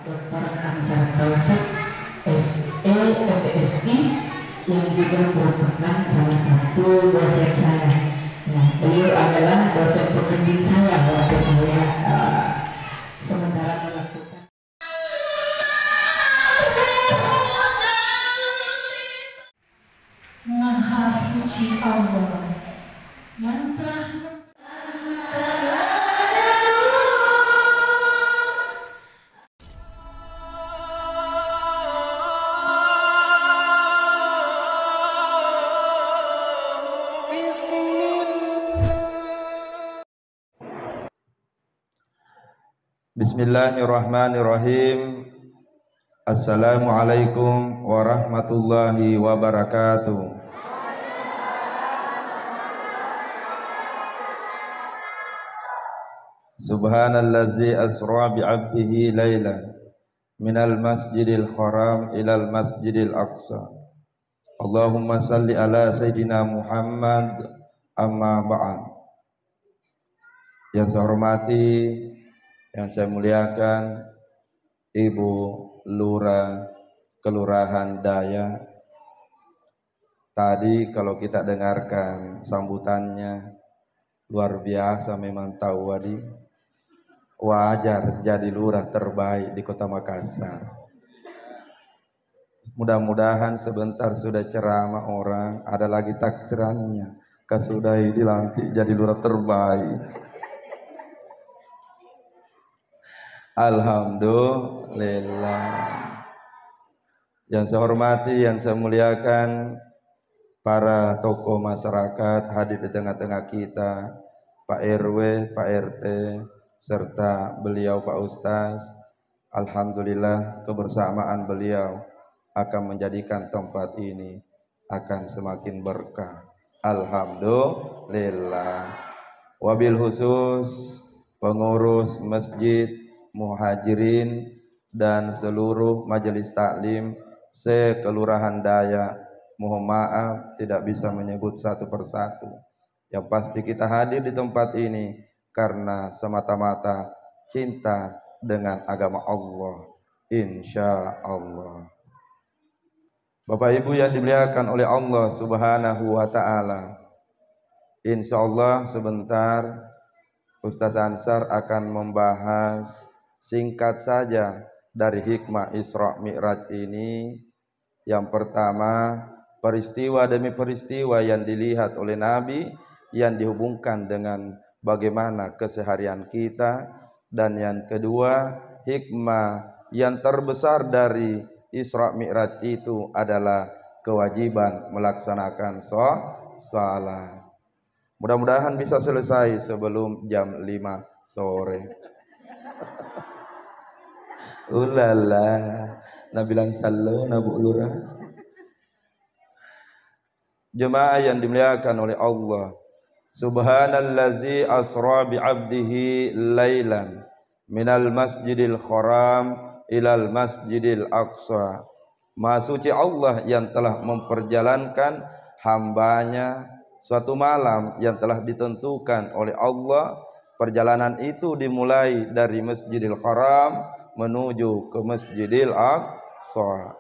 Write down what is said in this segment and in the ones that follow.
Dr. Ansar Taufik SE MPSI yang juga merupakan salah satu dosen saya. Nah, beliau adalah dosen pembimbing saya waktu saya sementara melakukan. Maha suci Allah yang telah Bismillahirrahmanirrahim. Assalamualaikum warahmatullahi wabarakatuh. Subhanallazi asra bi'abdihi laylan minal masjidil haram ilal masjidil aqsa. Allahumma salli ala sayyidina Muhammad, amma ba'd. Yang saya hormati, yang saya muliakan Ibu Lurah Kelurahan Daya. Tadi kalau kita dengarkan sambutannya luar biasa memang, tahu Wadi. Wajar jadi lurah terbaik di Kota Makassar. Mudah-mudahan sebentar sudah ceramah orang, ada lagi takdirannya kasudai dilantik jadi lurah terbaik. Alhamdulillah. Yang saya hormati, yang saya muliakan para tokoh masyarakat hadir di tengah-tengah kita, Pak RW, Pak RT, serta beliau Pak Ustaz. Alhamdulillah kebersamaan beliau akan menjadikan tempat ini akan semakin berkah. Alhamdulillah. Wabil khusus pengurus masjid, muhajirin dan seluruh majelis taklim se-Kelurahan Daya. Mohon maaf tidak bisa menyebut satu persatu. Yang pasti kita hadir di tempat ini karena semata-mata cinta dengan agama Allah, insya Allah. Bapak Ibu yang dimuliakan oleh Allah Subhanahu wa ta'ala, insya Allah sebentar Ustaz Ansar akan membahas singkat saja dari hikmah Isra Mi'raj ini. Yang pertama, peristiwa demi peristiwa yang dilihat oleh Nabi yang dihubungkan dengan bagaimana keseharian kita. Dan yang kedua, hikmah yang terbesar dari Isra Mi'raj itu adalah kewajiban melaksanakan salat. Mudah-mudahan bisa selesai sebelum jam 5 sore. Ulala, nabilang sallu nabu lurah. Jemaah yang dimuliakan oleh Allah, subhanallazi asra bi'abdihi laylan minal masjidil haram ilal masjidil aqsa. Maha suci Allah yang telah memperjalankan hambanya suatu malam yang telah ditentukan oleh Allah. Perjalanan itu dimulai dari Masjidil Haram menuju ke Masjidil Aqsa.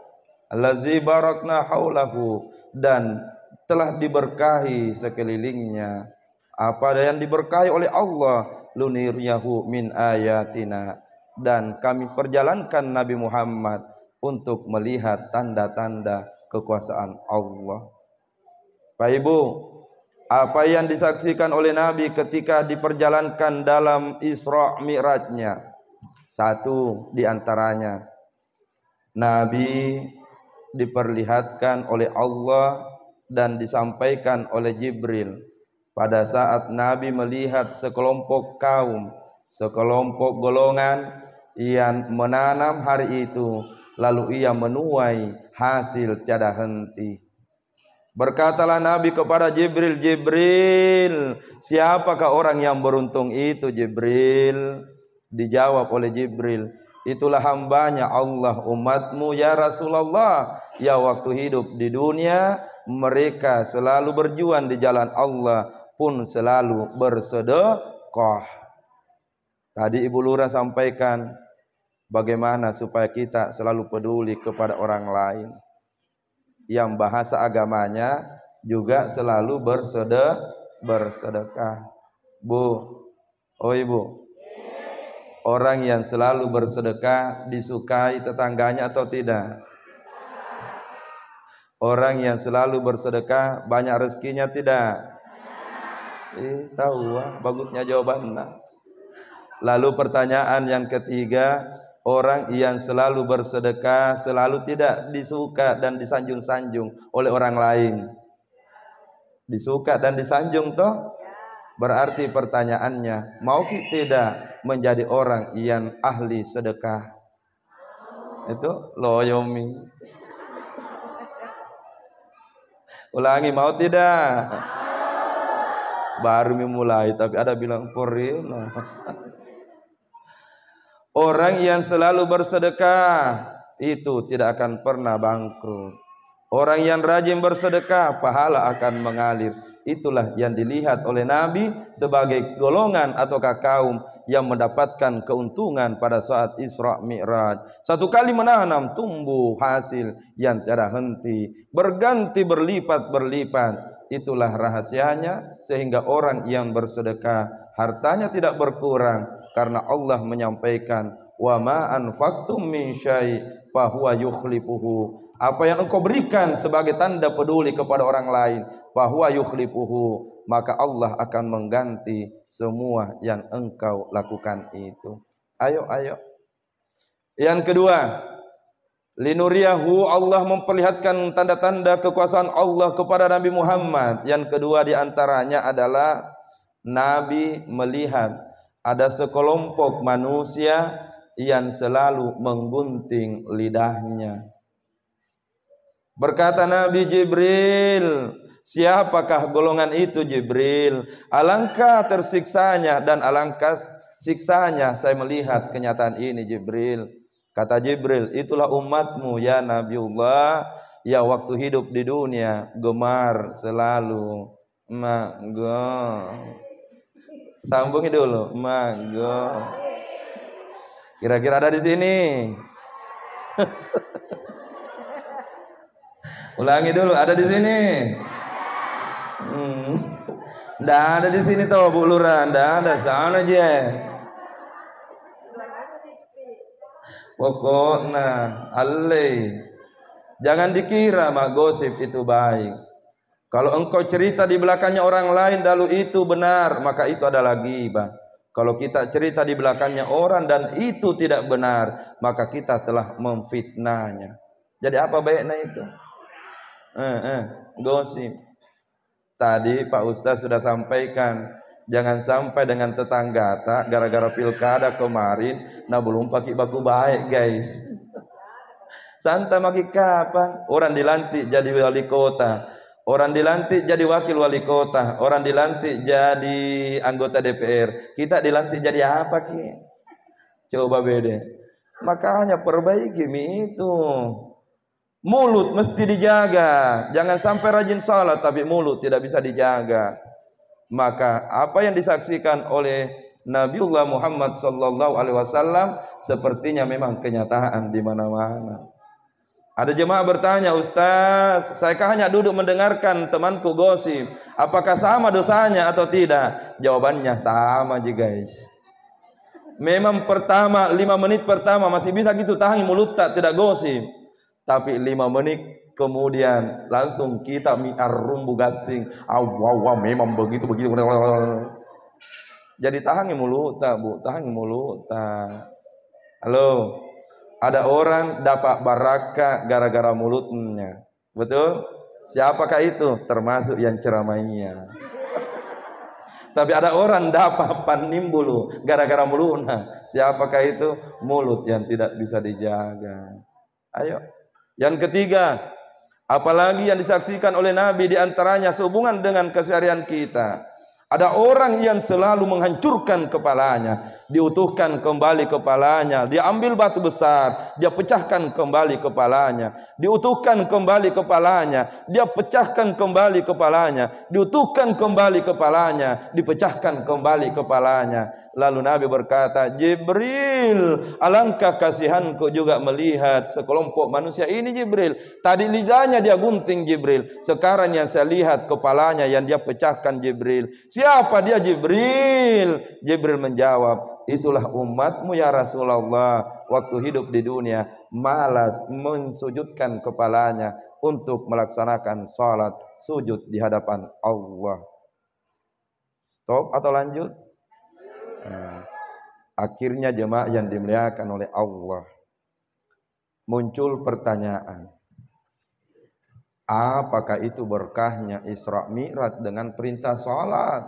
Allazi barakna haulahu, dan telah diberkahi sekelilingnya. Apa yang diberkahi oleh Allah? Luniryahu min ayatina, dan kami perjalankan Nabi Muhammad untuk melihat tanda-tanda kekuasaan Allah. Pak Ibu, apa yang disaksikan oleh Nabi ketika diperjalankan dalam Isra Mi'rajnya? Satu di antaranya, Nabi diperlihatkan oleh Allah dan disampaikan oleh Jibril pada saat Nabi melihat sekelompok kaum, sekelompok golongan yang menanam hari itu, lalu ia menuai hasil tiada henti. Berkatalah Nabi kepada Jibril, Jibril, siapakah orang yang beruntung itu Jibril? Dijawab oleh Jibril, itulah hambanya Allah, umatmu ya Rasulullah, ya waktu hidup di dunia mereka selalu berjuang di jalan Allah, pun selalu bersedekah. Tadi Ibu Lurah sampaikan Bagaimana supaya kita selalu peduli kepada orang lain, yang bahasa agamanya juga selalu bersedekah. Bu, oh ibu, orang yang selalu bersedekah disukai tetangganya atau tidak? Orang yang selalu bersedekah banyak rezekinya tidak? Tahu bagusnya jawabannya. Lalu pertanyaan yang ketiga, orang yang selalu bersedekah selalu tidak disuka dan disanjung-sanjung oleh orang lain. Disuka dan disanjung toh? Berarti pertanyaannya, mau kita tidak menjadi orang yang ahli sedekah? Itu loyomi. Ulangi, mau tidak? Baru memulai tapi ada bilang korina. Orang yang selalu bersedekah itu tidak akan pernah bangkrut. Orang yang rajin bersedekah pahala akan mengalir. Itulah yang dilihat oleh Nabi sebagai golongan ataukah kaum yang mendapatkan keuntungan pada saat Isra Mi'raj. Satu kali menanam tumbuh hasil yang tiada henti, berganti berlipat-berlipat. Itulah rahasianya sehingga orang yang bersedekah hartanya tidak berkurang, karena Allah menyampaikan, wa ma anfaqtum min syai' fa huwa yukhlifuhu. Apa yang engkau berikan sebagai tanda peduli kepada orang lain, fa huwa yukhlifuhu, maka Allah akan mengganti semua yang engkau lakukan itu. Ayo. Yang kedua, linuriyahu, Allah memperlihatkan tanda-tanda kekuasaan Allah kepada Nabi Muhammad. Yang kedua diantaranya adalah Nabi melihat ada sekelompok manusia yang selalu menggunting lidahnya. Berkata Nabi Jibril, siapakah golongan itu Jibril? Alangkah tersiksanya dan alangkah siksanya saya melihat kenyataan ini Jibril. Kata Jibril, itulah umatmu ya Nabiullah, ya waktu hidup di dunia gemar selalu sambungi dulu, kira-kira ada di sini? Ulangi dulu, ada di sini? Nggak ada di sini toh Bu Lurah, nggak ada, sana aja. Pokoknya jangan dikira mak gosip itu baik. Kalau engkau cerita di belakangnya orang lain lalu itu benar, maka itu adalah ghibah. Kalau kita cerita di belakangnya orang dan itu tidak benar, maka kita telah memfitnahnya. Jadi apa baiknya itu? Gosip. Tadi Pak Ustaz sudah sampaikan, jangan sampai dengan tetangga tak gara-gara pilkada kemarin nah belum pakai baku baik guys. Santai maki kapan? Orang dilantik jadi wali kota, orang dilantik jadi wakil wali kota, orang dilantik jadi anggota DPR. Kita dilantik jadi apa ki? Coba beda. Makanya perbaiki itu. Mulut mesti dijaga. Jangan sampai rajin salat tapi mulut tidak bisa dijaga. Maka apa yang disaksikan oleh Nabiullah Muhammad sallallahu alaihi wasallam sepertinya memang kenyataan di mana-mana. Ada jemaah bertanya, Ustaz, saya kan hanya duduk mendengarkan temanku gosip, apakah sama dosanya atau tidak? Jawabannya sama aja guys. Memang pertama 5 menit pertama masih bisa gitu tahan mulut tak tidak gosip, tapi 5 menit kemudian langsung kita miar rumbu gasing. Memang begitu. Jadi tahan mulut tak bu, tahan mulut tak. Halo. Ada orang dapat barakah gara-gara mulutnya. Betul? Siapakah itu? Termasuk yang ceramahnya. Tapi ada orang dapat panimbulu gara-gara mulutnya. Siapakah itu? Mulut yang tidak bisa dijaga. Ayo. Yang ketiga, apalagi yang disaksikan oleh Nabi diantaranya sehubungan dengan keseharian kita. Ada orang yang selalu menghancurkan kepalanya. diutuhkan kembali kepalanya, dia ambil batu besar, dia pecahkan kembali kepalanya, diutuhkan kembali kepalanya, dia pecahkan kembali kepalanya, diutuhkan kembali kepalanya, dipecahkan kembali kepalanya. Lalu Nabi berkata, Jibril, alangkah kasihanku juga melihat sekelompok manusia ini Jibril. Tadi lidahnya dia gunting Jibril, sekarang yang saya lihat kepalanya yang dia pecahkan Jibril. Siapa dia Jibril? Jibril menjawab, itulah umatmu ya Rasulullah, waktu hidup di dunia malas mensujudkan kepalanya untuk melaksanakan salat sujud di hadapan Allah. Stop atau lanjut? Akhirnya jemaah yang dimuliakan oleh Allah, muncul pertanyaan, apakah itu berkahnya Isra Mi'raj dengan perintah salat?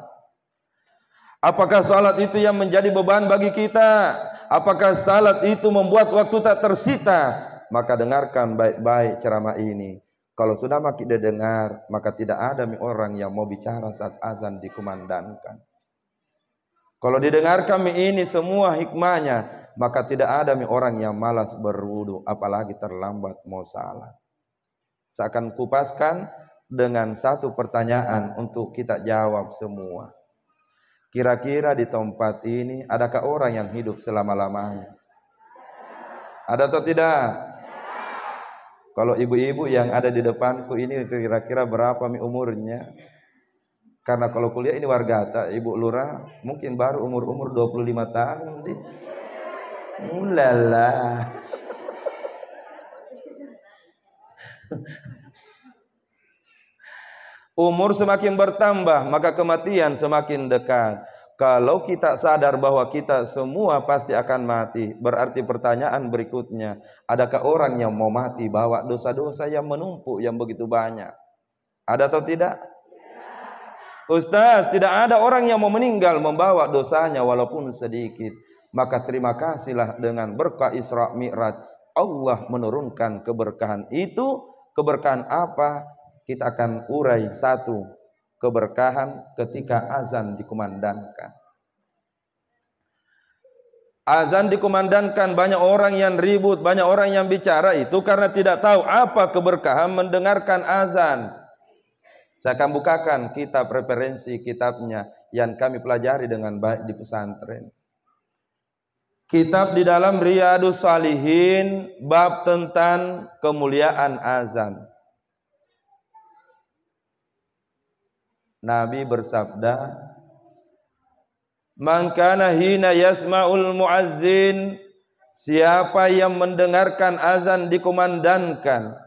Apakah salat itu yang menjadi beban bagi kita? Apakah salat itu membuat waktu tak tersita? Maka dengarkan baik-baik ceramah ini. Kalau sudah makin didengar, maka tidak ada orang yang mau bicara saat azan dikumandangkan. Kalau didengar kami ini semua hikmahnya, maka tidak ada orang yang malas berwudu, apalagi terlambat mau salat. Saya akan kupaskan dengan satu pertanyaan untuk kita jawab semua. Kira-kira di tempat ini adakah orang yang hidup selama-lamanya? Ada atau tidak? Kalau ibu-ibu yang ada di depanku ini kira-kira berapa umurnya? Karena kalau kuliah ini wargata, Ibu Lurah mungkin baru umur 25 tahun. Ulala. Umur semakin bertambah, maka kematian semakin dekat. Kalau kita sadar bahwa kita semua pasti akan mati, berarti pertanyaan berikutnya, adakah orang yang mau mati bawa dosa-dosa yang menumpuk yang begitu banyak? Ada atau tidak? Ustaz, tidak ada orang yang mau meninggal membawa dosanya walaupun sedikit. Maka terima kasihlah dengan berkah Isra Mi'raj, Allah menurunkan keberkahan itu. Keberkahan apa? Kita akan urai satu. Keberkahan ketika azan dikumandangkan. Azan dikumandangkan, banyak orang yang ribut, banyak orang yang bicara itu karena tidak tahu apa keberkahan mendengarkan azan. Saya akan bukakan kitab referensi kitabnya yang kami pelajari dengan baik di pesantren. Kitab di dalam Riyadhus Shalihin, bab tentang kemuliaan azan. Nabi bersabda, "Man kana hina yasma'ul muazzin", siapa yang mendengarkan azan dikumandangkan,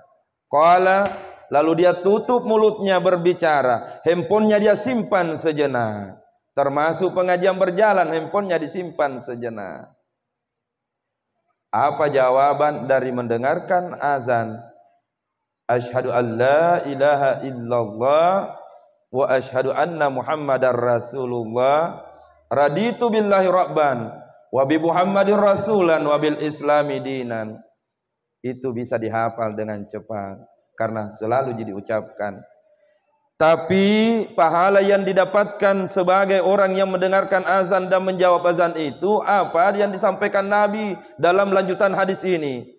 qala, lalu dia tutup mulutnya berbicara, handphonenya dia simpan sejenak. Termasuk pengajian berjalan, handphonenya disimpan sejenak. Apa jawaban dari mendengarkan azan? Asyhadu an la ilaha illallah wa asyhadu anna Muhammadar Rasulullah. Raditu billahi rabban wa bi Muhammadin rasulan wa bil islami dinan. Itu bisa dihafal dengan cepat karena selalu diucapkan. Tapi pahala yang didapatkan sebagai orang yang mendengarkan azan dan menjawab azan itu apa yang disampaikan Nabi dalam lanjutan hadis ini?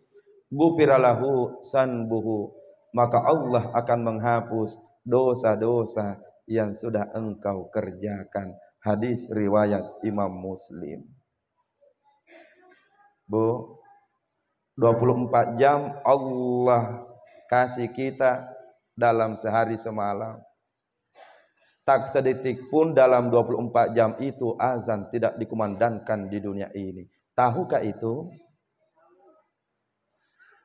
Ghufiralahu sanbuhu, maka Allah akan menghapus dosa-dosa yang sudah engkau kerjakan. Hadis riwayat Imam Muslim. Bu, 24 jam Allah kasih kita dalam sehari semalam. Tak sedetik pun dalam 24 jam itu azan tidak dikumandangkan di dunia ini. Tahukah itu?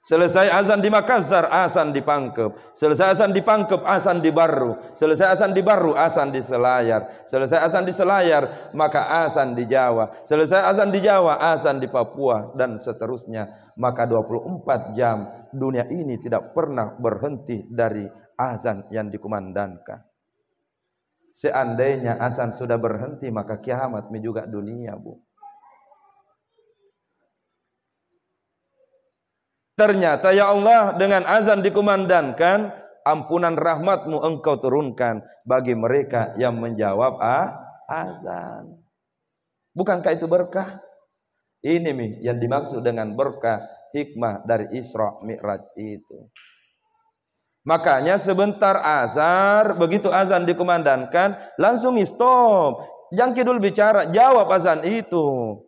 Selesai azan di Makassar, azan di Pangkep. Selesai azan di Pangkep, azan di Barru. Selesai azan di Barru, azan di Selayar. Selesai azan di Selayar, maka azan di Jawa. Selesai azan di Jawa, azan di Papua, dan seterusnya. Maka 24 jam dunia ini tidak pernah berhenti dari azan yang dikumandangkan. Seandainya azan sudah berhenti, maka kiamat juga dunia, Bu. Ternyata ya Allah, dengan azan dikumandangkan, ampunan rahmatmu engkau turunkan bagi mereka yang menjawab azan. Bukankah itu berkah? Ini nih yang dimaksud dengan berkah hikmah dari Isra Mi'raj itu. Makanya sebentar azan, begitu azan dikumandangkan, langsung stop. Jangan kidul bicara, jawab azan itu.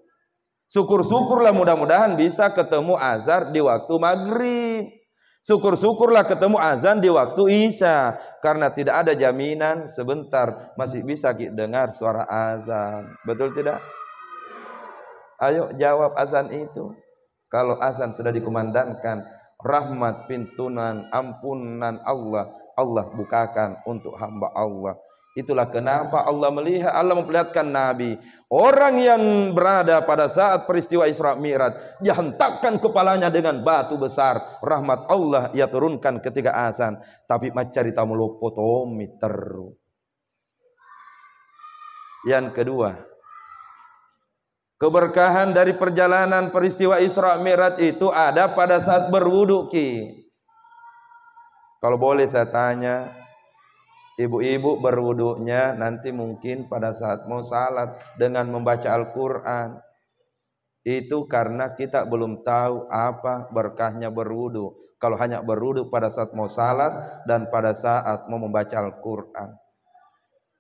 Syukur-syukurlah mudah-mudahan bisa ketemu azan di waktu maghrib. Syukur-syukurlah ketemu azan di waktu isya. Karena tidak ada jaminan sebentar masih bisa dengar suara azan. Betul tidak? Ayo jawab azan itu. Kalau azan sudah dikumandangkan, rahmat, pintunan, ampunan Allah bukakan untuk hamba Allah. Itulah kenapa Allah memperlihatkan Nabi, orang yang berada pada saat peristiwa Isra Mi'raj, dihentakkan kepalanya dengan batu besar. Rahmat Allah ia turunkan ketika azan. Tapi macari tamu lopotomi terus. Yang kedua, keberkahan dari perjalanan peristiwa Isra Mi'raj itu ada pada saat berwudu, Ki. Kalau boleh saya tanya, ibu-ibu berwudunya nanti mungkin pada saat mau salat dengan membaca Al-Quran. Itu karena kita belum tahu apa berkahnya berwudu. Kalau hanya berwudu pada saat mau salat dan pada saat mau membaca Al-Quran.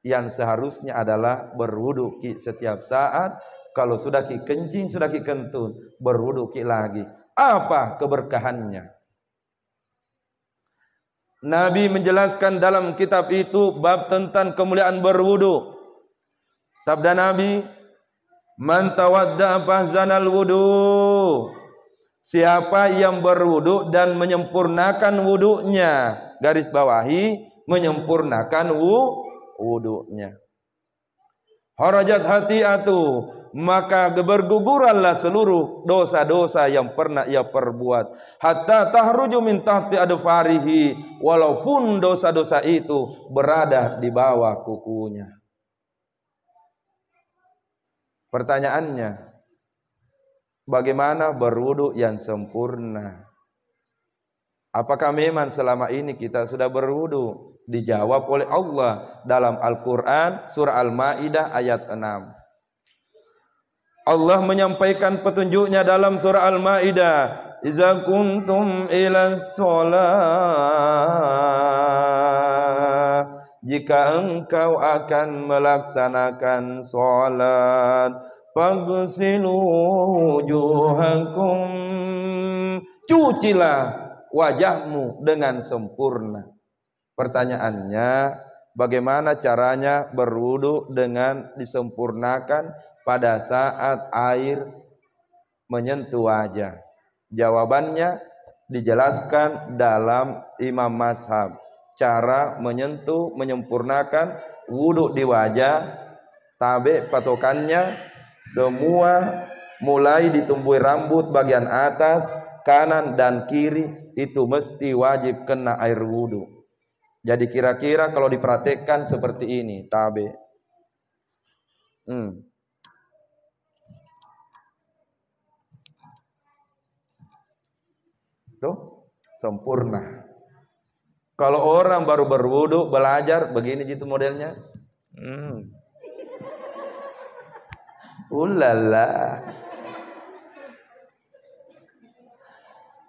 Yang seharusnya adalah berwudu, Ki, setiap saat. Kalau sudah Ki kencing, sudah Ki kentut, berwudu Ki lagi. Apa keberkahannya? Nabi menjelaskan dalam kitab itu bab tentang kemuliaan berwudu. Sabda Nabi, "Man tawadda fahzanal wudu." Siapa yang berwudu dan menyempurnakan wudunya, garis bawahi, menyempurnakan wudunya. Harajat hati'atu, maka berguguranlah seluruh dosa-dosa yang pernah ia perbuat. Hatta tahruju min tahti adfarihi, walaupun dosa-dosa itu berada di bawah kukunya. Pertanyaannya, bagaimana berwudu yang sempurna? Apakah memang selama ini kita sudah berwudu? Dijawab oleh Allah dalam Al-Quran surah Al-Ma'idah ayat 6. Allah menyampaikan petunjuknya dalam surah Al-Ma'idah, "Iza kuntum ila sholat." Jika engkau akan melaksanakan sholat, faghsilu wujuhakum, cucilah wajahmu dengan sempurna. Pertanyaannya, bagaimana caranya berwudu dengan disempurnakan pada saat air menyentuh wajah? Jawabannya dijelaskan dalam Imam Mazhab. Cara menyempurnakan wudu di wajah, tabe patokannya, semua mulai ditumbuhi rambut bagian atas, kanan dan kiri, itu mesti wajib kena air wudu. Jadi kira-kira kalau diperhatikan seperti ini, tabe. Tuh, sempurna. Kalau orang baru berwudu, belajar, begini gitu modelnya. Ulala.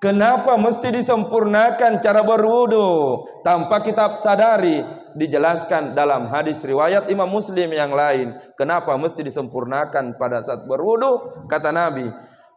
Kenapa mesti disempurnakan cara berwudu? Tanpa kita sadari, dijelaskan dalam hadis riwayat Imam Muslim yang lain. Kenapa mesti disempurnakan pada saat berwudu? Kata Nabi,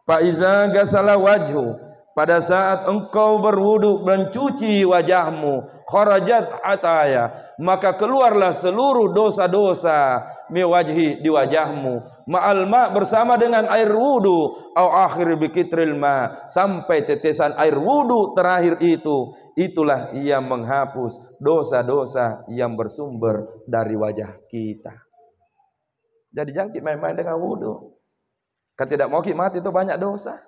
"Fa iza ghasala wajhu," pada saat engkau berwudu mencuci wajahmu, kharajat ataya, maka keluarlah seluruh dosa-dosa miwajhi di wajahmu, ma'al ma, bersama dengan air wudu, au akhir bikitril ma, sampai tetesan air wudu terakhir itu, itulah ia menghapus dosa-dosa yang bersumber dari wajah kita. Jadi jangan main-main dengan wudu. Kan tidak mau mati itu banyak dosa.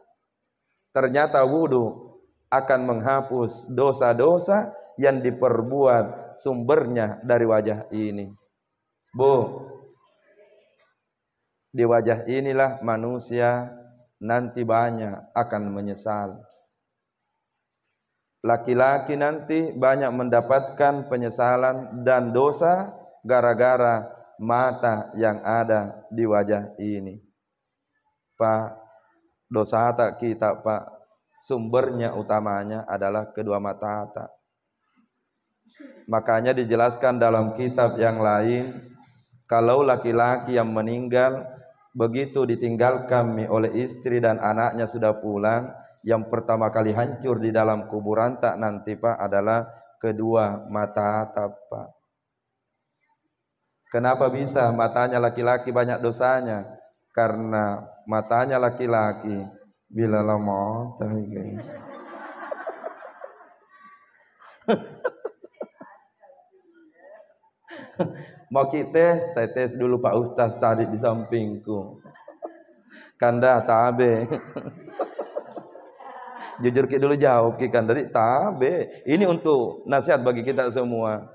Ternyata wudu akan menghapus dosa-dosa yang diperbuat sumbernya dari wajah ini. Bu, di wajah inilah manusia nanti banyak akan menyesal. Laki-laki nanti banyak mendapatkan penyesalan dan dosa gara-gara mata yang ada di wajah ini. Pak, dosa tak kita Pak, sumbernya utamanya adalah kedua mata tak. Makanya dijelaskan dalam kitab yang lain, kalau laki-laki yang meninggal begitu ditinggalkan oleh istri dan anaknya sudah pulang, yang pertama kali hancur di dalam kuburan tak nanti Pak adalah kedua mata Pak. Kenapa bisa matanya laki-laki banyak dosanya? Karena matanya laki-laki bila lama guys. Mau kita saya tes dulu Pak Ustaz tadi di sampingku. Kanda tabe. Jujur kita dulu jauh kan dari tabe. Ini untuk nasihat bagi kita semua.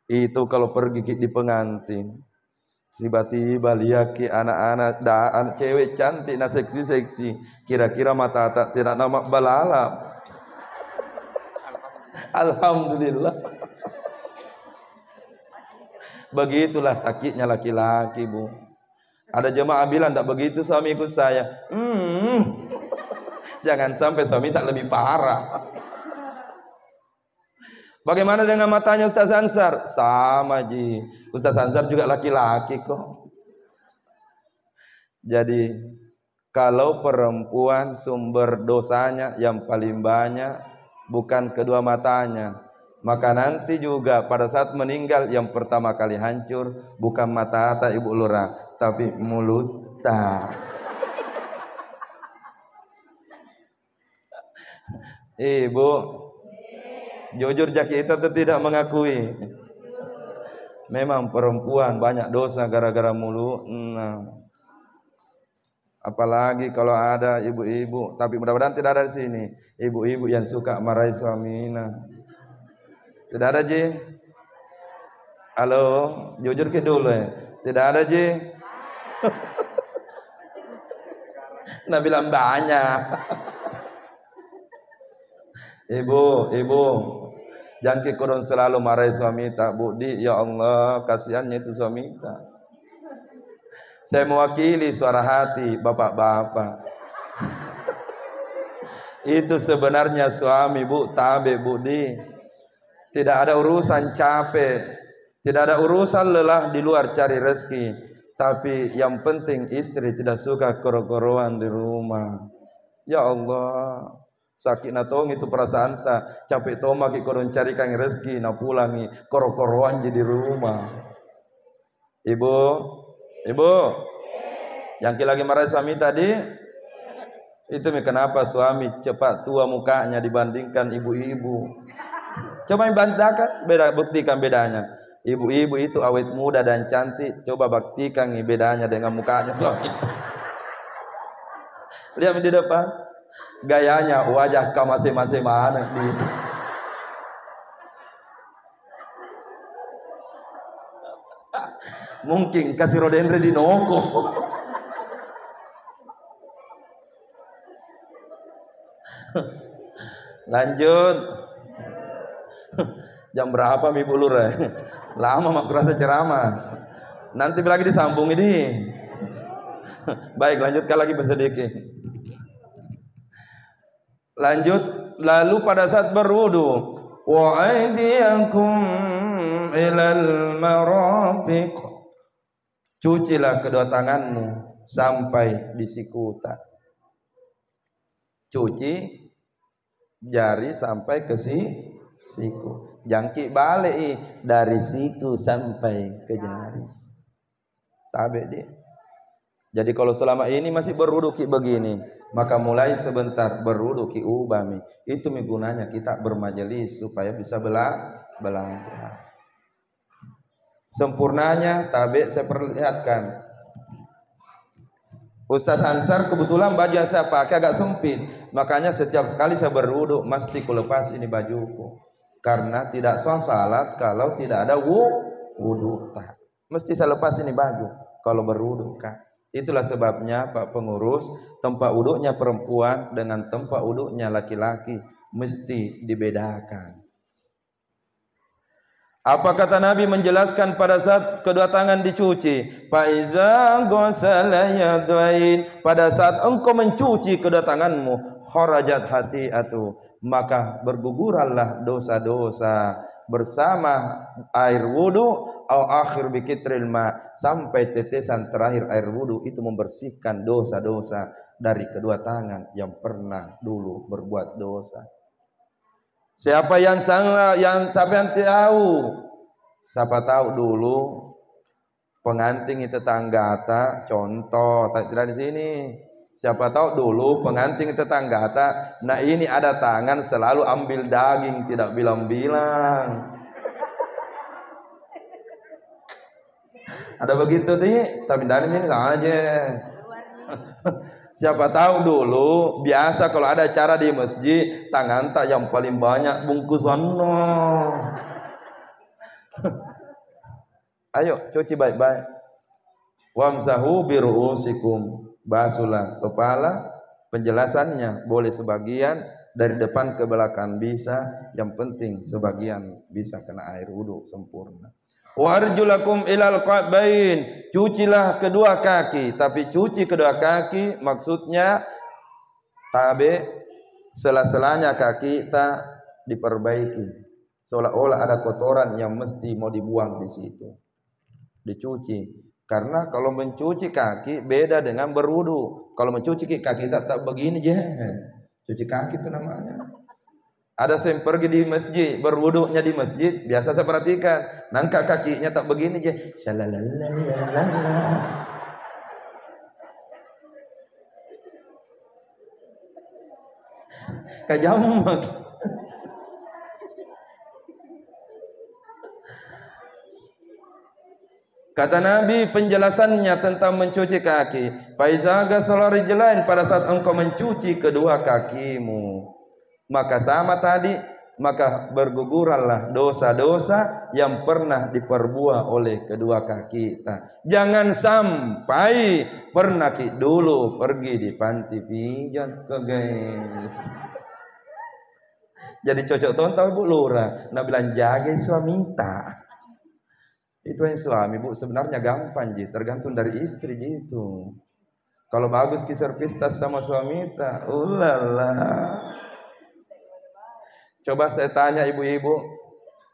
Itu kalau pergi di pengantin, tiba-tiba lihat ki anak-anak daan cewek cantik na seksi-seksi, kira-kira mata tak tidak nama balalap. Alhamdulillah. Begitulah sakitnya laki-laki, Bu. Ada jemaah bilang tak begitu suamiku saya. Jangan sampai suami tak lebih parah. Bagaimana dengan matanya Ustaz Ansar? Sama Ji. Ustaz Ansar juga laki-laki kok. Jadi kalau perempuan sumber dosanya yang paling banyak bukan kedua matanya, maka nanti juga pada saat meninggal yang pertama kali hancur bukan mata Ibu Lurah, tapi mulut Ibu, jujur jaki itu tidak mengakui. Memang perempuan banyak dosa gara-gara mulut. Apalagi kalau ada ibu-ibu, tapi mudah-mudahan tidak ada di sini. Ibu-ibu yang suka marahi suaminya. Tidak ada Ji? Halo, jujur ke dulu ya. Tidak ada Ji? Nah bilang banyak. Ibu, jangan kurang selalu marahi suami tak budi. Ya Allah, kasihannya itu suami tak. Saya mewakili suara hati bapak-bapak. Itu sebenarnya suami Bu, tabe budi. Tidak ada urusan capek, tidak ada urusan lelah di luar cari rezeki. Tapi yang penting istri tidak suka koro-koroan di rumah. Ya Allah, sakit natong itu perasaan tak capek toma ki koron carikan rezeki na pulangi koro-koroan di rumah. Ibu, yang lagi marah suami tadi itu kenapa suami cepat tua mukanya dibandingkan ibu-ibu? Coba bandingkan, buktikan bedanya. Ibu-ibu itu awet muda dan cantik. Coba buktikan bedanya dengan mukanya suami. Lihat di depan, gayanya, wajah kau masing-masing mana di itu. Mungkin kasih rodendre di noko. Lanjut. Jam berapa Ibu Lurah? Lama mak kurasa ceramah. Nanti lagi disambung ini. Baik, lanjutkan lagi sedikit. Lanjut, lalu pada saat berwudu, wa aydiyakum ilal marafiq. Cucilah kedua tanganmu sampai di sikuta. Cuci jari sampai ke siku. Jangki balik dari siku sampai ke jari. Tabe dia. Jadi kalau selama ini masih berwudu begini, maka mulai sebentar berwudu ubami. Itu gunanya kita bermajelis supaya bisa belajar. Sempurnanya tabe saya perlihatkan. Ustaz Ansar kebetulan baju yang saya pakai agak sempit, makanya setiap kali saya berwudu mesti kulepas ini bajuku. Karena tidak sah salat kalau tidak ada wudu. Mesti saya lepas ini baju kalau berwudu kan. Itulah sebabnya Pak Pengurus, tempat wuduknya perempuan dengan tempat wuduknya laki-laki mesti dibedakan. Apa kata Nabi menjelaskan pada saat kedua tangan dicuci? Faiza ghasala yadain, pada saat engkau mencuci kedua tanganmu, kharajat hati'atu, maka bergugurlah dosa-dosa bersama air wudu, au akhir bikitril ma, sampai tetesan terakhir air wudu itu membersihkan dosa-dosa dari kedua tangan yang pernah dulu berbuat dosa. Siapa yang tahu? Siapa tahu dulu pengantin tetangga ta, contoh tak tidak di sini. Siapa tahu dulu pengantin tetangga ta, nah ini ada tangan selalu ambil daging tidak bilang-bilang. Ada begitu tuh, tapi dari sini saja. Siapa tahu dulu biasa kalau ada acara di masjid, tangan tak yang paling banyak bungkusan. Ayo cuci baik-baik. Wamsahu biru'usikum, basuhlah kepala. Penjelasannya boleh sebagian dari depan ke belakang bisa, yang penting sebagian bisa kena air wudu sempurna. Warjulakum ilal qa'bain, cucilah kedua kaki. Tapi cuci kedua kaki maksudnya tabe sela-selanya kaki kita diperbaiki, seolah-olah ada kotoran yang mesti mau dibuang di situ, dicuci. Karena kalau mencuci kaki beda dengan berwudu. Kalau mencuci kaki kita tak begini je, cuci kaki itu namanya. Ada yang pergi di masjid, berwudunya di masjid, biasa saya perhatikan, nangkak kakinya tak begini je. Kajamak. Kata Nabi penjelasannya tentang mencuci kaki, faizaga salarijlain, pada saat engkau mencuci kedua kakimu, maka sama tadi, maka bergugurlah dosa-dosa yang pernah diperbuat oleh kedua kaki kita. Jangan sampai pernah dulu pergi di panti pijat ke guys. Jadi cocok tonton Bu Lura, nak bilang jaga suamita. Itu yang suami Bu sebenarnya gampang ji, tergantung dari istri gitu. Kalau bagus kisar pista sama suamita, ulala. Coba saya tanya ibu-ibu,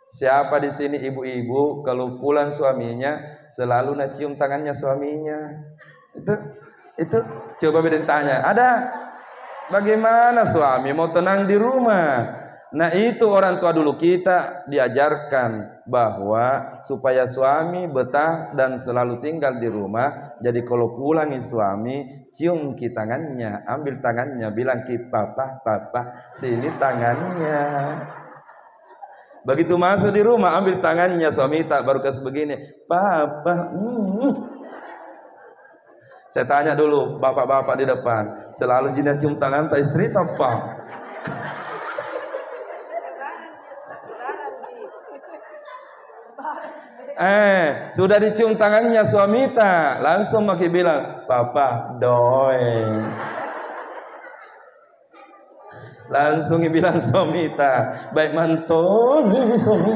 siapa di sini ibu-ibu kalau pulang suaminya selalu nak cium tangannya suaminya? Itu coba beda tanya. Ada? Bagaimana suami mau tenang di rumah? Nah itu orang tua dulu kita diajarkan bahwa supaya suami betah dan selalu tinggal di rumah. Jadi kalau pulang suami, cium ki tangannya, ambil tangannya, bilang ki papa, papa, sini tangannya. Begitu masuk di rumah, ambil tangannya suami tak baru kasih begini, papa. Saya tanya dulu bapak-bapak di depan, selalu jinak cium tangan tak istri tak apa? Sudah dicium tangannya suami tak, langsung maki bilang papa doi. Langsung bilang suami tak, baik mantun ini suami.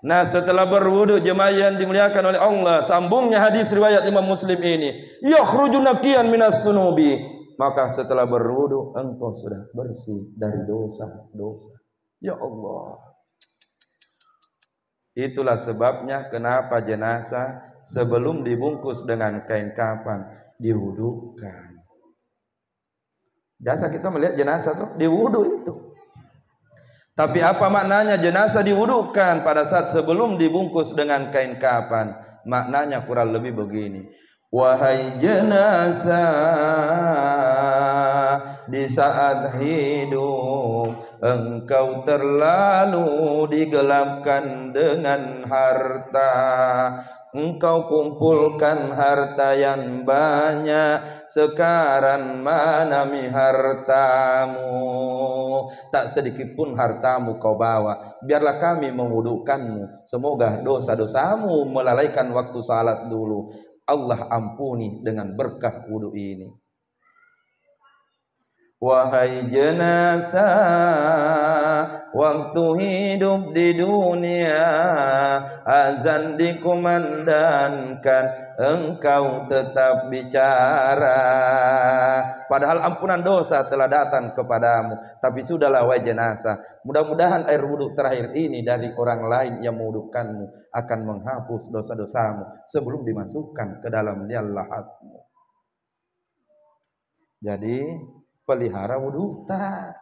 Nah setelah berwudu jemaah yang dimuliakan oleh Allah, sambungnya hadis riwayat Imam Muslim ini, yakhruju naqiyan minas sunubi, maka setelah berwudu engkau sudah bersih dari dosa-dosa. Ya Allah. Itulah sebabnya kenapa jenazah sebelum dibungkus dengan kain kafan diwudukan. Biasa kita melihat jenazah tuh diwudu itu. Tapi apa maknanya jenazah diwudukan pada saat sebelum dibungkus dengan kain kafan? Maknanya kurang lebih begini. Wahai jenazah, di saat hidup engkau terlalu digelapkan dengan harta. Engkau kumpulkan harta yang banyak, sekarang mana mi hartamu? Tak sedikit pun hartamu kau bawa. Biarlah kami mewudukanmu. Semoga dosa-dosamu melalaikan waktu salat dulu. Allah ampuni dengan berkah wudu ini. Wahai jenazah, waktu hidup di dunia azan dikumandangkan, engkau tetap bicara. Padahal ampunan dosa telah datang kepadamu, tapi sudahlah wahai jenazah. Mudah-mudahan air wudhu terakhir ini dari orang lain yang mewudhukanmu akan menghapus dosa-dosamu sebelum dimasukkan ke dalam liang lahatmu. Jadi pelihara wudhu tak.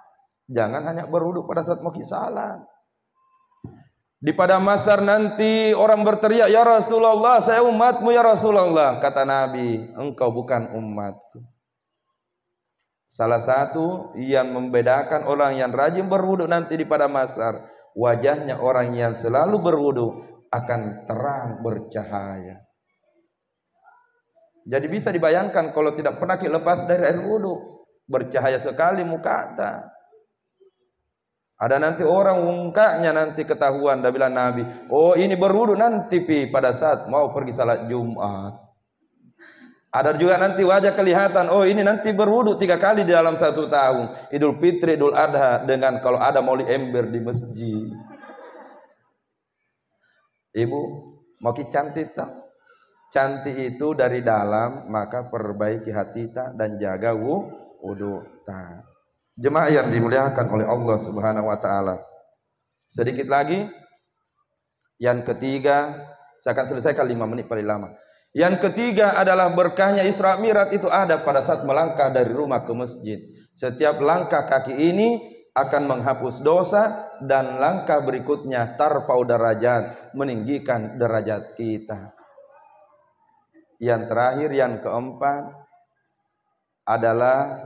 Jangan hanya berwudhu pada saat mau salat. Di pada masar nanti orang berteriak, ya Rasulullah, saya umatmu ya Rasulullah. Kata Nabi, engkau bukan umatku. Salah satu yang membedakan orang yang rajin berwudhu nanti di pada masar, wajahnya orang yang selalu berwudhu akan terang bercahaya. Jadi bisa dibayangkan kalau tidak pernah lepas dari air wudhu, bercahaya sekali mukanya. Ada nanti orang mukanya nanti ketahuan, dah bilang Nabi, oh ini berwudu nanti pada saat mau pergi salat Jumat. Ada juga nanti wajah kelihatan, oh ini nanti berwudu 3 kali di dalam 1 tahun, Idul Fitri, Idul Adha, dengan kalau ada maulid ember di masjid. Ibu mau cantik tak? Cantik itu dari dalam, maka perbaiki hati tak dan jaga wudu tak. Jemaah yang dimuliakan oleh Allah Subhanahu wa taala. Sedikit lagi. Yang ketiga, saya akan selesaikan 5 menit paling lama. Yang ketiga adalah berkahnya Isra Mi'raj itu ada pada saat melangkah dari rumah ke masjid. Setiap langkah kaki ini akan menghapus dosa, dan langkah berikutnya tarfa'u darajat, meninggikan derajat kita. Yang terakhir, yang keempat adalah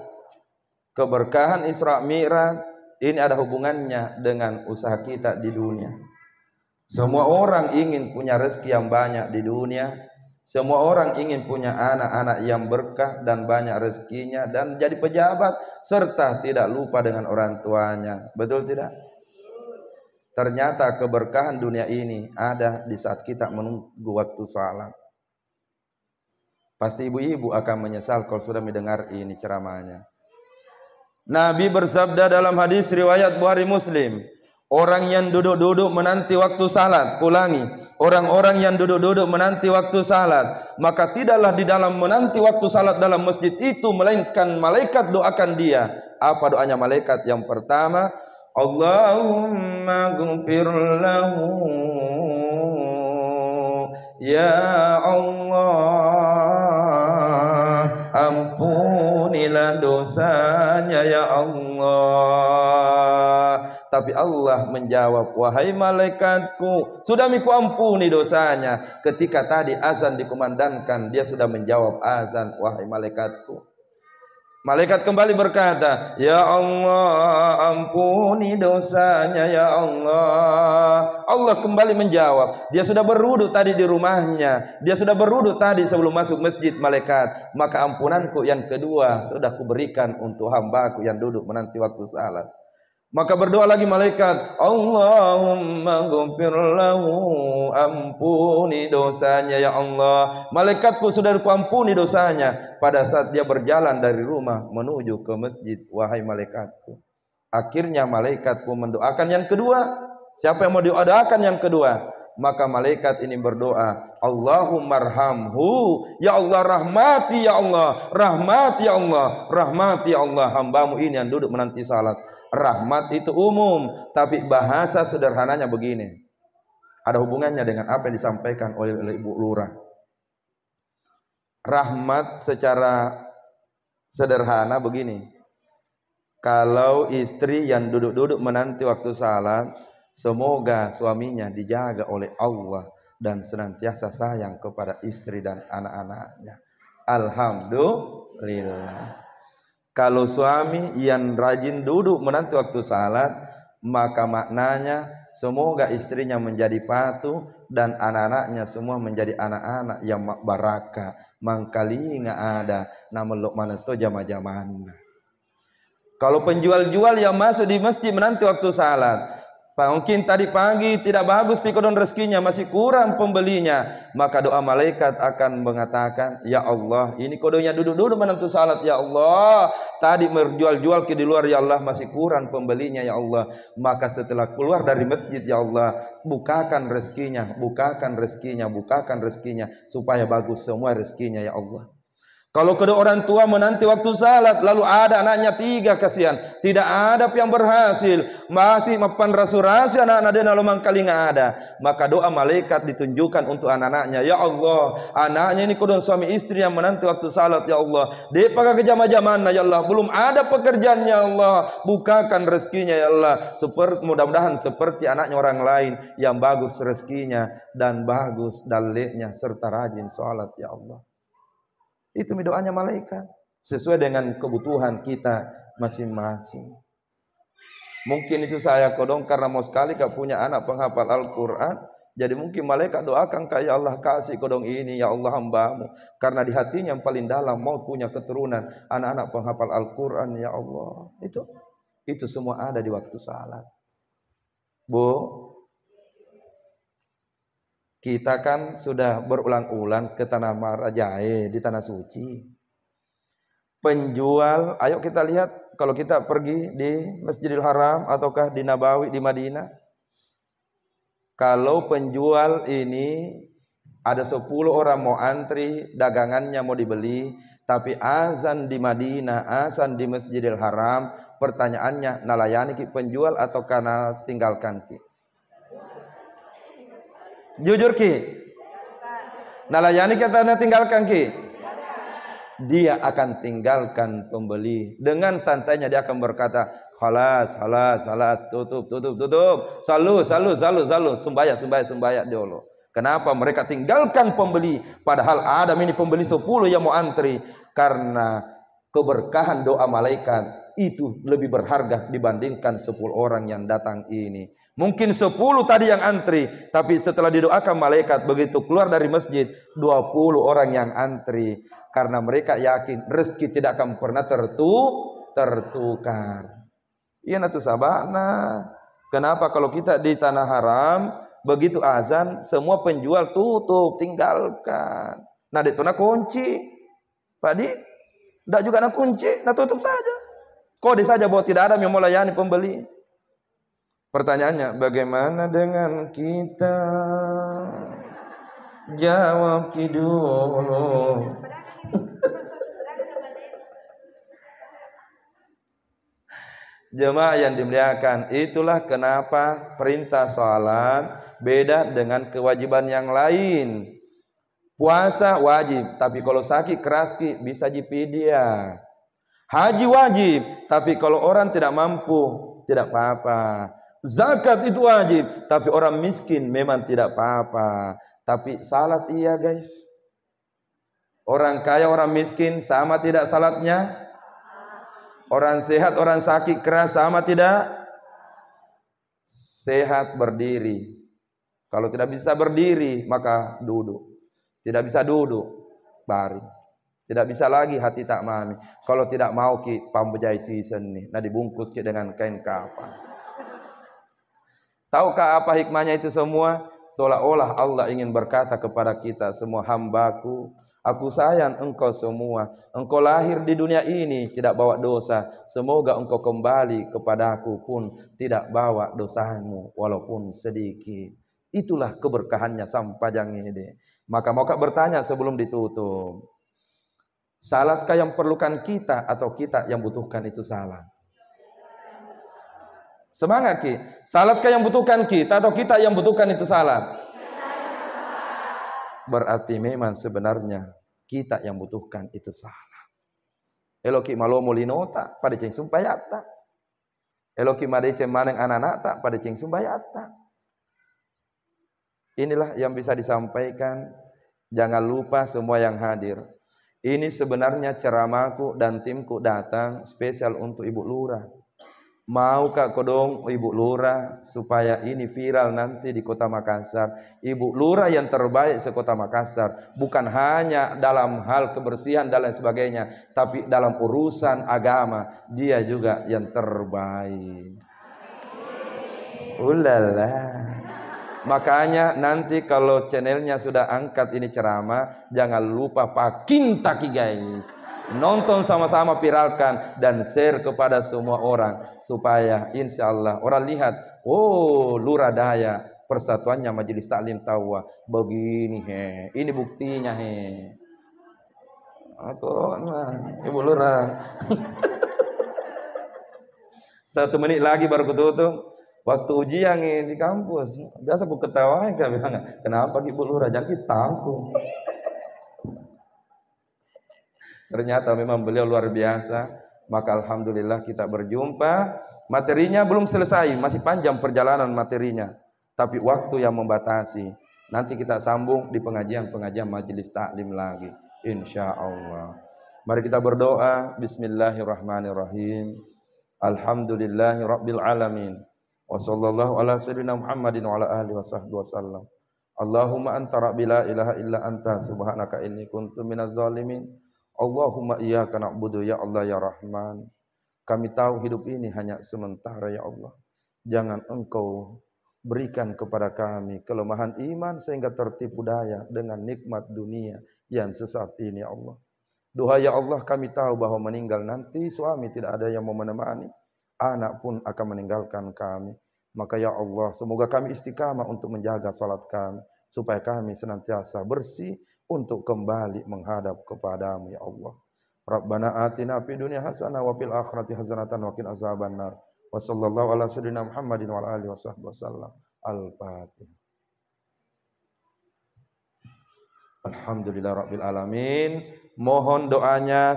keberkahan Isra Mi'raj. Ini ada hubungannya dengan usaha kita di dunia. Semua orang ingin punya rezeki yang banyak di dunia. Semua orang ingin punya anak-anak yang berkah dan banyak rezekinya, dan jadi pejabat, serta tidak lupa dengan orang tuanya. Betul tidak? Ternyata keberkahan dunia ini ada di saat kita menunggu waktu salat. Pasti ibu-ibu akan menyesal kalau sudah mendengar ini ceramahnya. Nabi bersabda dalam hadis riwayat Bukhari Muslim, orang yang duduk-duduk menanti waktu salat, ulangi, orang-orang yang duduk-duduk menanti waktu salat, maka tidaklah di dalam menanti waktu salat dalam masjid itu melainkan malaikat doakan dia. Apa doanya malaikat? Yang pertama, Allahumma ghfir lahu, ya Allah, ampunilah dosanya ya Allah. Tapi Allah menjawab, wahai malaikatku, sudah miku ampuni dosanya. Ketika tadi azan dikumandangkan, dia sudah menjawab azan, wahai malaikatku. Malaikat kembali berkata, ya Allah, ampuni dosanya ya Allah. Allah kembali menjawab, dia sudah berwudu tadi di rumahnya, dia sudah berwudu tadi sebelum masuk masjid malaikat. Maka ampunanku yang kedua sudah kuberikan untuk hambaku yang duduk menanti waktu salat. Maka berdoa lagi malaikat, Allahumma ghfir lahu, ampuni dosanya ya Allah. Malaikatku sudah kuampuni dosanya pada saat dia berjalan dari rumah menuju ke masjid, wahai malaikatku. Akhirnya malaikat pun mendoakan yang kedua. Siapa yang mau doakan yang kedua? Maka malaikat ini berdoa, Allahumma arhamhu, ya Allah rahmati ya Allah, rahmati ya Allah, rahmati ya Allah hambamu ini yang duduk menanti salat. Rahmat itu umum, tapi bahasa sederhananya begini. Ada hubungannya dengan apa yang disampaikan oleh Ibu Lurah. Rahmat secara sederhana begini. Kalau istri yang duduk-duduk menanti waktu salat, semoga suaminya dijaga oleh Allah dan senantiasa sayang kepada istri dan anak-anaknya. Alhamdulillah. Kalau suami yang rajin duduk menanti waktu salat, maka maknanya semoga istrinya menjadi patuh dan anak-anaknya semua menjadi anak-anak yang barakah. Mangkali nggak ada nama Luqman itu jama-jaman. Kalau penjual-jual yang masuk di masjid menanti waktu salat, Mungkin tadi pagi tidak bagus pikodon rezekinya, masih kurang pembelinya, maka doa malaikat akan mengatakan, ya Allah, ini kodonya duduk-duduk menentu salat, ya Allah, tadi menjual-jual ke di luar, ya Allah, masih kurang pembelinya, ya Allah. Maka setelah keluar dari masjid, ya Allah, bukakan rezekinya, bukakan rezekinya, bukakan rezekinya, supaya bagus semua rezekinya, ya Allah. Kalau kedua orang tua menanti waktu salat, lalu ada anaknya 3, kasihan, tidak ada yang berhasil, masih mapan rasu-rasu anak-anak dia lalu mangkali nggak ada, maka doa malaikat ditunjukkan untuk anak-anaknya, ya Allah, anaknya ini kodon suami istri yang menanti waktu salat, ya Allah, dia pakai kejam-jaman, ya Allah, belum ada pekerjaannya, ya Allah, bukakan rezekinya, ya Allah, mudah-mudahan seperti anaknya orang lain yang bagus rezekinya dan bagus dalilnya serta rajin salat, ya Allah. Itu doanya malaikat sesuai dengan kebutuhan kita masing-masing. Mungkin itu saya kodong karena mau sekali gak punya anak penghafal Al-Quran, jadi mungkin malaikat doakan kayak Allah kasih kodong ini, ya Allah hambamu, karena di hatinya yang paling dalam mau punya keturunan anak-anak penghafal Al-Quran, ya Allah. Itu semua ada di waktu salat. Bu, kita kan sudah berulang-ulang ke tanah Marajai, di tanah suci. Penjual, ayo kita lihat kalau kita pergi di Masjidil Haram ataukah di Nabawi di Madinah. Kalau penjual ini ada 10 orang mau antri, dagangannya mau dibeli, tapi azan di Madinah, azan di Masjidil Haram, pertanyaannya, nalayani ki penjual atau karena tinggalkan ki? Jujur ki, nalayani kita tinggalkan ki, dia akan tinggalkan pembeli dengan santainya. Dia akan berkata, halas, halas, halas, tutup, tutup, tutup, salu, salu, salu, salu, sembayak dulu. Kenapa mereka tinggalkan pembeli? Padahal ada ini pembeli 10 yang mau antri, karena keberkahan doa malaikat itu lebih berharga dibandingkan 10 orang yang datang ini. Mungkin 10 tadi yang antri, tapi setelah didoakan malaikat, begitu keluar dari masjid, 20 orang yang antri. Karena mereka yakin rezeki tidak akan pernah tertukar. Iya natu sabana. Kenapa kalau kita di tanah haram, begitu azan, semua penjual tutup, tinggalkan. Nah itu na kunci. Pak Di, tidak juga na kunci, na tutup saja. Kode saja bahwa tidak ada yang mau layani pembeli. Pertanyaannya, bagaimana dengan kita? Jawab dulu. Jemaah yang dimuliakan, itulah kenapa perintah salat beda dengan kewajiban yang lain. Puasa wajib, tapi kalau sakit keras bisa jipidia. Haji wajib, tapi kalau orang tidak mampu tidak apa-apa. Zakat itu wajib, tapi orang miskin memang tidak apa-apa. Tapi salat iya guys. Orang kaya, orang miskin sama tidak salatnya? Orang sehat, orang sakit keras sama tidak? Sehat berdiri. Kalau tidak bisa berdiri, maka duduk. Tidak bisa duduk, baring. Tidak bisa lagi hati tak mami. Kalau tidak mau ki pambejai season nih, nah dibungkus ki dengan kain kafan. Tahukah apa hikmahnya itu semua? Seolah-olah Allah ingin berkata kepada kita semua, hambaku, aku sayang engkau semua. Engkau lahir di dunia ini tidak bawa dosa. Semoga engkau kembali kepadaku pun tidak bawa dosamu walaupun sedikit. Itulah keberkahannya sampajang ini. Maka mau bertanya sebelum ditutup. Salatkah yang perlukan kita atau kita yang butuhkan itu salat? Semangat ki. Salatkah yang butuhkan kita atau kita yang butuhkan itu salat? Berarti memang sebenarnya kita yang butuhkan itu salat. Eloki malomo linota pada ceng sumpayata. Eloki madece maneng anak-anak pada ceng sumpayata. Inilah yang bisa disampaikan. Jangan lupa semua yang hadir. Ini sebenarnya ceramahku dan timku datang spesial untuk Ibu Lurah. Mau Kak Kodong Ibu Lurah supaya ini viral nanti di Kota Makassar. Ibu Lurah yang terbaik sekota Makassar. Bukan hanya dalam hal kebersihan dan lain sebagainya, tapi dalam urusan agama dia juga yang terbaik. Ulala. Makanya nanti kalau channelnya sudah angkat ini ceramah, jangan lupa pakintaki guys. Nonton sama-sama, viralkan dan share kepada semua orang supaya insya Allah orang lihat, oh Lurah Daya persatuannya Majelis Taklim Tauwa begini he. Ini buktinya he. Aku Ibu Lurah. 1 menit lagi baru kututup. Waktu ujian di kampus, biasa aku ketawa, bilang, kenapa Ibu Lurah jangan ditangkung. Ternyata memang beliau luar biasa. Maka alhamdulillah kita berjumpa. Materinya belum selesai, masih panjang perjalanan materinya. Tapi waktu yang membatasi. Nanti kita sambung di pengajian-pengajian majelis taklim lagi, insya Allah. Mari kita berdoa. Bismillahirrahmanirrahim. Alhamdulillahi rabbil alamin. Wa sallallahu ala sayyidina Muhammadin wa ala alihi wa sahbihi wasallam. Allahumma anta rabbi la ilaha illa anta subhanaka inni kuntu minaz zalimin. Allahumma iyyaka na'budu ya Allah ya Rahman. Kami tahu hidup ini hanya sementara ya Allah. Jangan Engkau berikan kepada kami kelemahan iman sehingga tertipu daya dengan nikmat dunia yang sesat ini ya Allah. Doa ya Allah, kami tahu bahwa meninggal nanti suami tidak ada yang mau menemani. Anak pun akan meninggalkan kami. Maka ya Allah, semoga kami istiqamah untuk menjaga salat kami. Supaya kami senantiasa bersih untuk kembali menghadap kepadamu ya Allah. Rabbana atina fid dunya hasanah wa fil akhirati hasanatan wa qina azabannar. Wa sallallahu ala sayyidina Muhammadin wa ala alihi wasallam. Al-Fatihah. Alhamdulillah rabbil alamin. Mohon doanya